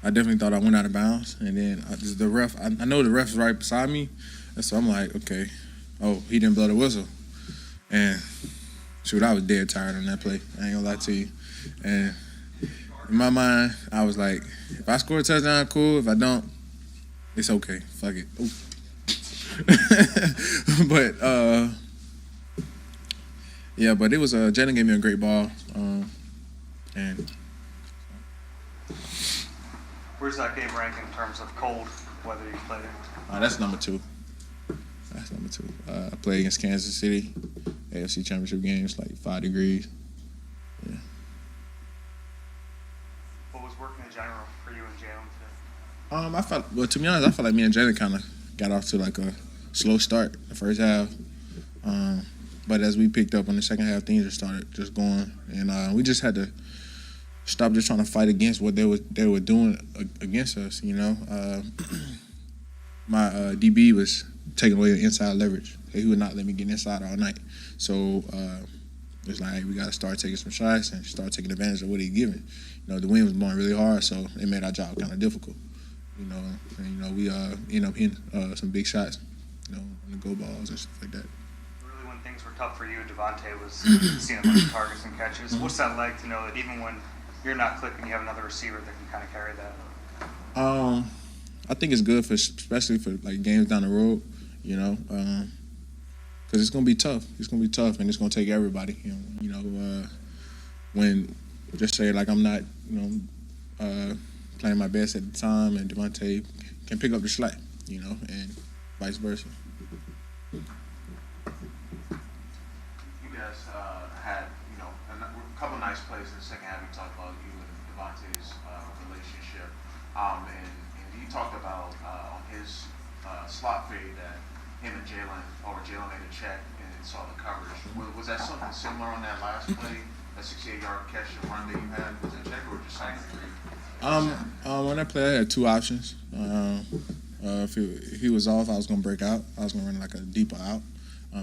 I definitely thought I went out of bounds, and then the ref. I know the ref was right beside me, and so I'm like, okay, oh, he didn't blow the whistle, and shoot, I was dead tired on that play. I ain't gonna lie to you, and in my mind, I was like, if I score a touchdown, cool. If I don't, it's okay. Fuck it. But yeah, but it was Jalen gave me a great ball, and where's that game rank in terms of cold weather you played in? that's number 2. That's number 2. I played against Kansas City, AFC Championship games, like 5 degrees. Yeah. What was working in general for you and Jalen today? To be honest, I felt like me and Jalen kind of got off to like a slow start the first half. But as we picked up on the second half, things just started just going, and we just had to stop just trying to fight against what they were doing against us. You know, my DB was taking away the inside leverage. He would not let me get inside all night. So it's like, hey, we got to start taking some shots and start taking advantage of what he's giving. You know, the wind was blowing really hard, so it made our job kind of difficult. You know, and we ended up hitting some big shots, you know, on the go balls and stuff like that. Really, when things were tough for you, Devontae was seeing a bunch of targets and catches. What's that like to know that even when you're not clicking, you have another receiver that can kind of carry that? I think it's good especially for like games down the road, you know, because it's gonna be tough. It's gonna be tough, and it's gonna take everybody. When just say like I'm not, playing my best at the time, and Devontae can pick up the slack, you know, and vice versa. You guys had, a couple nice plays in the second half. You talked about you and Devontae's relationship, and you talked about on his slot fade that him and Jalen made a check and saw the coverage. Was that something similar on that last play, that 68-yard catch and run that you had? Was it check or just something for you? On that play, I had 2 options. If he was off, I was gonna break out. I was gonna run like a deeper out.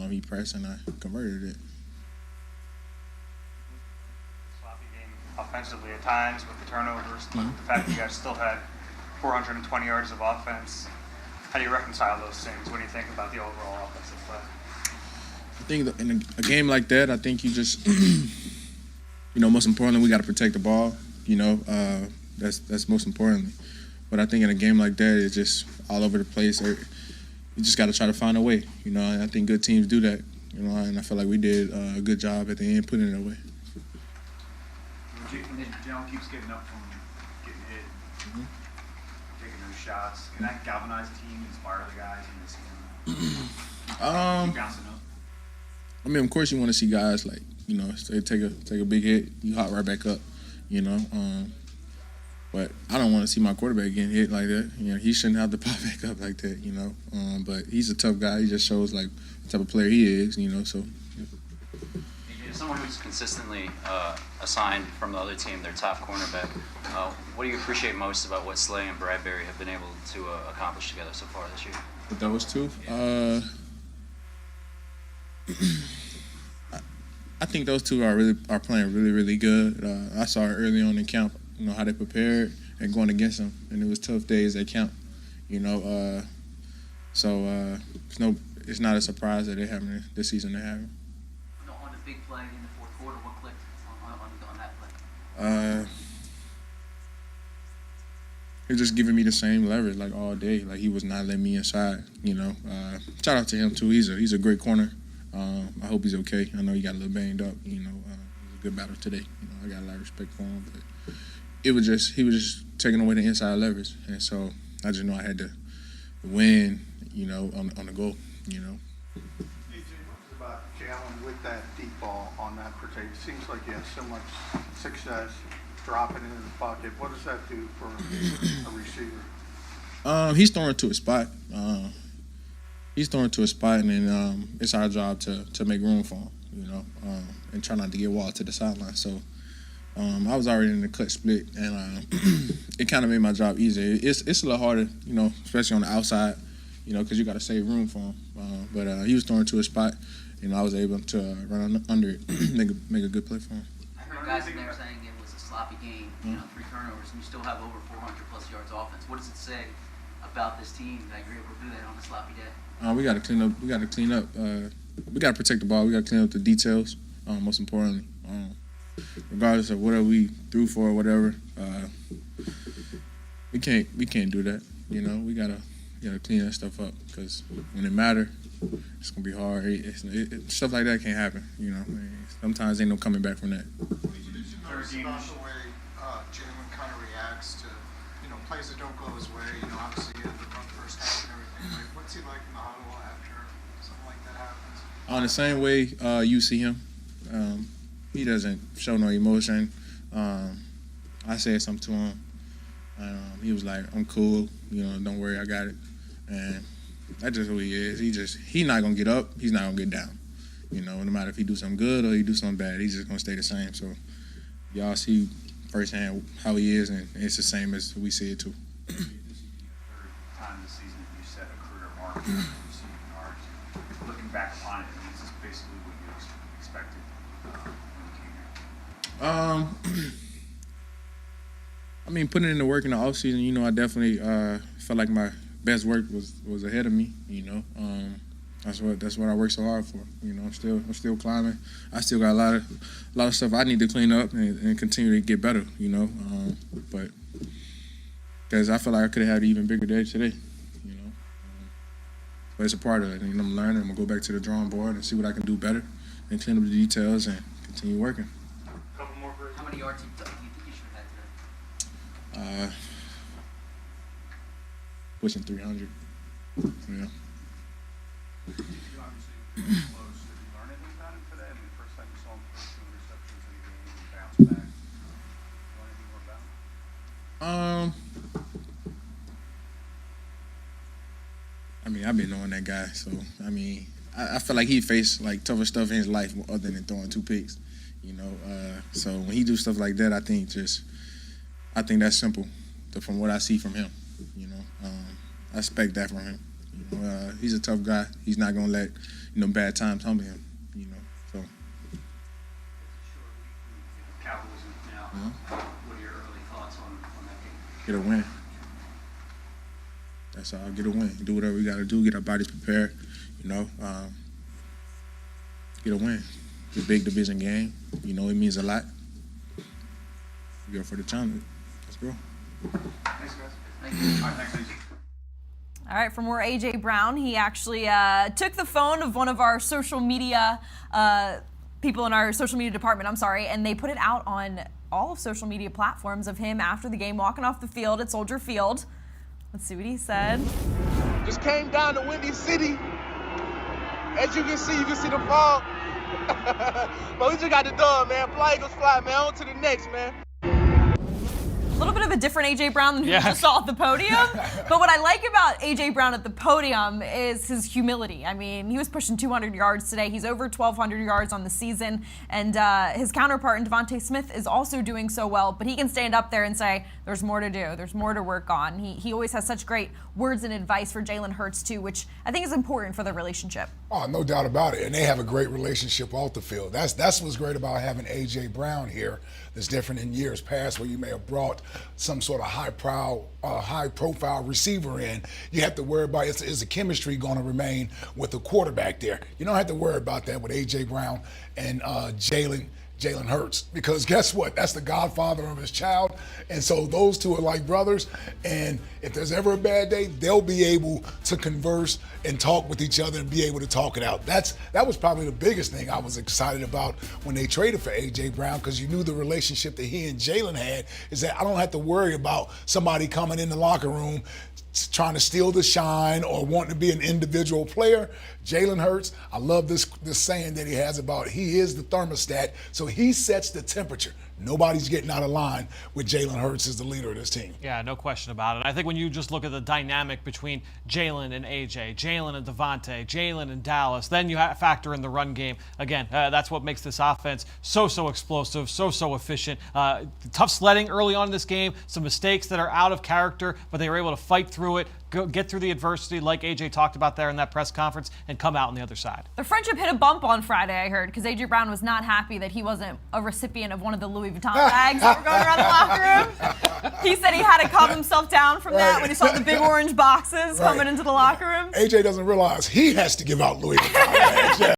He pressed and I converted it. Sloppy game offensively at times with the turnovers, but the fact that you guys still had 420 yards of offense. How do you reconcile those things? What do you think about the overall offensive play? I think that in a game like that, I think you just, most importantly, we got to protect the ball. That's most importantly. But I think in a game like that, it's just all over the place. You just got to try to find a way. And I think good teams do that. And I feel like we did a good job at the end putting it away. Jalen keeps getting up from getting hit, taking those shots. Can that galvanize the team, inspire the guys in the season? Keep bouncing up. I mean, of course, you want to see guys like they take a big hit, you hop right back up. But I don't want to see my quarterback getting hit like that. He shouldn't have to pop back up like that. But he's a tough guy. He just shows like what type of player he is. So. As someone who's consistently assigned from the other team their top cornerback, what do you appreciate most about what Slay and Bradbury have been able to accomplish together so far this year? With those two, I think those two are playing really, really good. I saw it early on in camp, how they prepared and going against them, and it was tough days at camp, So it's not a surprise that they're having this season they're having. On the big play in the fourth quarter, what clicked on that play? He was just giving me the same leverage like all day. Like he was not letting me inside. Shout out to him too. He's a great corner. I hope he's okay. I know he got a little banged up. He was a good battle today. I got a lot of respect for him. But he was just taking away the inside leverage, and so I just know I had to win. On the goal. AJ, what is about Jalen with that deep ball on that particular? It seems like he has so much success dropping it in the pocket. What does that do for a receiver? He's throwing to a spot. And then it's our job to make room for him, and try not to get walled to the sideline. So I was already in the cut split, and it kind of made my job easier. It's a little harder, especially on the outside, because you got to save room for him. But he was throwing to a spot, I was able to run under it, make a good play for him. I heard guys in there saying it was a sloppy game, 3 turnovers, and you still have over 400+ yards offense. What does it say about this team that you're able to do that on a sloppy day? We got to clean up. We got to clean up. We got to protect the ball. We got to clean up the details. Most importantly, regardless of whatever we threw for or whatever, we can't do that. You know, we gotta clean that stuff up, because when it matters, it's gonna be hard. Stuff like that can't happen. You know, sometimes ain't no coming back from that. What did you notice about the way Jalen kind of reacts to, plays that don't go his way? Obviously he had the rough first half and everything. Like, what's he like in the huddle after something like that happens? On the same way you see him, he doesn't show no emotion. I said something to him. He was like, "I'm cool. Don't worry, I got it." And that's just who he is. He's not gonna get up. He's not gonna get down. No matter if he do something good or he do something bad, he's just gonna stay the same. So y'all see firsthand how he is, and it's the same as we see it too. This is the third time this season you set a career mark for receiving yards. Looking back upon it, this is basically what you expected when you came here. I mean, putting in the work in the offseason, I definitely felt like my best work was ahead of me. That's what I work so hard for. I'm still climbing. I still got a lot of stuff I need to clean up and continue to get better. But because I feel like I could have had an even bigger day today. But it's a part of it. I'm learning. I'm gonna go back to the drawing board and see what I can do better and clean up the details and continue working. Couple more for you. How many yards do you think you should have had today? Pushing 300. Yeah. You obviously close. Did you learn anything about him today? I mean, the first time you saw him throw 2 interceptions in a game, he bounced back. You learn anything more about him? I mean, I've been knowing that guy, so I feel like he faced like tougher stuff in his life other than throwing 2 picks. So when he do stuff like that, I think that's simple. From what I see from him, I expect that from him. He's a tough guy. He's not gonna let bad times humble him. So. Cowboys now. What are your early thoughts on that game? Get a win. That's all. Get a win. Do whatever we got to do. Get our bodies prepared. Get a win. It's a big division game. It means a lot. We go for the challenge. Let's go. Thanks, guys. Thank you. All right, thanks. All right, for more A.J. Brown, he actually took the phone of one of our social media people in our social media department, and they put it out on all of social media platforms of him after the game walking off the field at Soldier Field. Let's see what he said. Just came down to Windy City. As you can see the fog. But we just got the dub, man. Fly Eagles fly, man. On to the next, man. A little bit of a different A.J. Brown than we just saw at the podium. But what I like about A.J. Brown at the podium is his humility. I mean, he was pushing 200 yards today. He's over 1,200 yards on the season. And his counterpart in Devontae Smith is also doing so well. But he can stand up there and say, there's more to do. There's more to work on. He always has such great words and advice for Jalen Hurts, too, which I think is important for the relationship. Oh, no doubt about it. And they have a great relationship off the field. That's what's great about having A.J. Brown here. That's different in years past where you may have brought some sort of high-profile receiver in. You have to worry about is the chemistry going to remain with the quarterback there. You don't have to worry about that with A.J. Brown and Jalen Hurts, because guess what? That's the godfather of his child. And so those two are like brothers. And if there's ever a bad day, they'll be able to converse and talk with each other and be able to talk it out. That was probably the biggest thing I was excited about when they traded for A.J. Brown, because you knew the relationship that he and Jalen had is that I don't have to worry about somebody coming in the locker room trying to steal the shine or wanting to be an individual player. Jalen Hurts, I love this saying that he has about he is the thermostat, so he sets the temperature. Nobody's getting out of line with Jalen Hurts as the leader of this team. Yeah, no question about it. I think when you just look at the dynamic between Jalen and AJ, Jalen and Devontae, Jalen and Dallas, then you factor in the run game. Again, that's what makes this offense so explosive, so efficient. Tough sledding early on in this game, some mistakes that are out of character, but they were able to fight through it, get through the adversity like AJ talked about there in that press conference, and come out on the other side. The friendship hit a bump on Friday, I heard, because A.J. Brown was not happy that he wasn't a recipient of one of the Louis Louis Vuitton bags that were going around the locker room. He said he had to calm himself down from that when he saw the big orange boxes coming into the locker room. AJ doesn't realize he has to give out Louis Vuitton bags.